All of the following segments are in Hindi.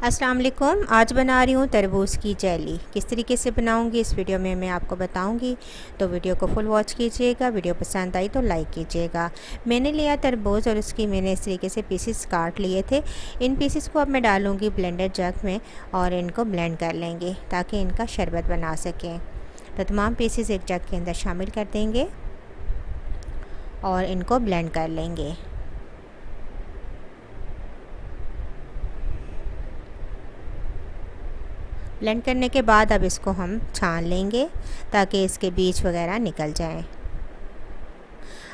अस्सलाम वालेकुम। आज बना रही हूँ तरबूज़ की जेली। किस तरीके से बनाऊँगी इस वीडियो में मैं आपको बताऊँगी, तो वीडियो को फुल वॉच कीजिएगा। वीडियो पसंद आई तो लाइक कीजिएगा। मैंने लिया तरबूज़ और उसकी मैंने इस तरीके से पीसेस काट लिए थे। इन पीसेस को अब मैं डालूँगी ब्लेंडर जग में और इनको ब्लेंड कर लेंगे ताकि इनका शरबत बना सकें। तो तमाम पीसेस एक जग के अंदर शामिल कर देंगे और इनको ब्लेंड कर लेंगे। ब्लेंड करने के बाद अब इसको हम छान लेंगे ताकि इसके बीज वगैरह निकल जाएं।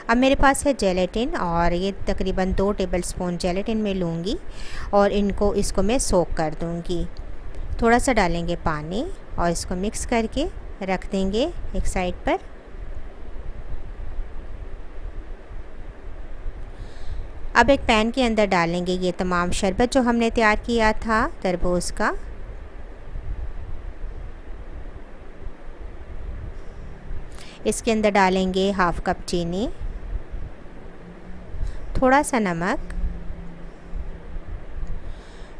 अब मेरे पास है जेलेटिन और ये तकरीबन 2 टेबलस्पून जेलेटिन में लूँगी और इसको मैं सोक कर दूँगी। थोड़ा सा डालेंगे पानी और इसको मिक्स करके रख देंगे एक साइड पर। अब एक पैन के अंदर डालेंगे ये तमाम शरबत जो हमने तैयार किया था तरबूज़ का। इसके अंदर डालेंगे हाफ़ कप चीनी, थोड़ा सा नमक,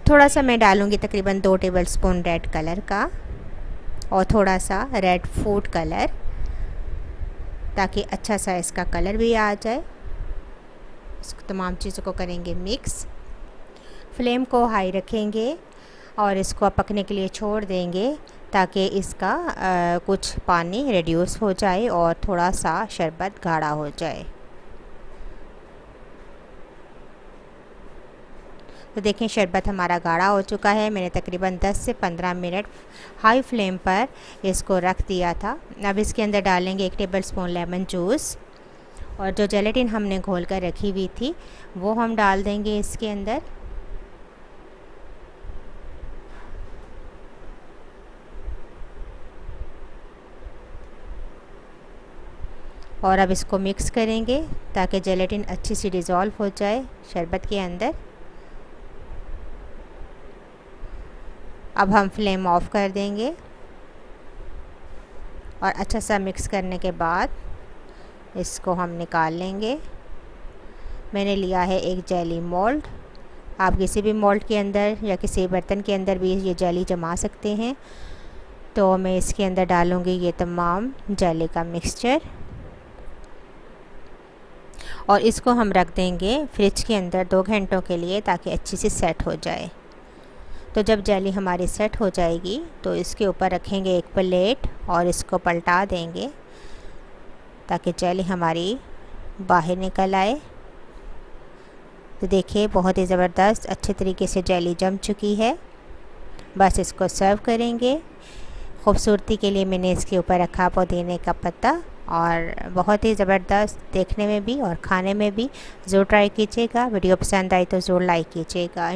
थोड़ा सा मैं डालूँगी तकरीबन 2 टेबलस्पून रेड कलर का और थोड़ा सा रेड फूड कलर ताकि अच्छा सा इसका कलर भी आ जाए। इसको तमाम चीज़ों को करेंगे मिक्स। फ्लेम को हाई रखेंगे और इसको पकने के लिए छोड़ देंगे ताकि इसका कुछ पानी रिड्यूस हो जाए और थोड़ा सा शरबत गाढ़ा हो जाए। तो देखें शरबत हमारा गाढ़ा हो चुका है। मैंने तकरीबन 10 से 15 मिनट हाई फ्लेम पर इसको रख दिया था। अब इसके अंदर डालेंगे 1 टेबलस्पून लेमन जूस और जो जेलेटिन हमने घोल कर रखी हुई थी वो हम डाल देंगे इसके अंदर। और अब इसको मिक्स करेंगे ताकि जेलेटिन अच्छी सी डिज़ोल्व हो जाए शरबत के अंदर। अब हम फ्लेम ऑफ कर देंगे और अच्छा सा मिक्स करने के बाद इसको हम निकाल लेंगे। मैंने लिया है एक जेली मोल्ड। आप किसी भी मोल्ड के अंदर या किसी बर्तन के अंदर भी ये जेली जमा सकते हैं। तो मैं इसके अंदर डालूँगी ये तमाम जेली का मिक्सचर और इसको हम रख देंगे फ्रिज के अंदर 2 घंटों के लिए ताकि अच्छी सी सेट हो जाए। तो जब जेली हमारी सेट हो जाएगी तो इसके ऊपर रखेंगे एक प्लेट और इसको पलटा देंगे ताकि जेली हमारी बाहर निकल आए। तो देखिए बहुत ही ज़बरदस्त अच्छे तरीके से जेली जम चुकी है। बस इसको सर्व करेंगे। खूबसूरती के लिए मैंने इसके ऊपर रखा पुदीने का पत्ता और बहुत ही ज़बरदस्त देखने में भी और खाने में भी। ज़रूर ट्राई कीजिएगा। वीडियो पसंद आई तो ज़रूर लाइक कीजिएगा।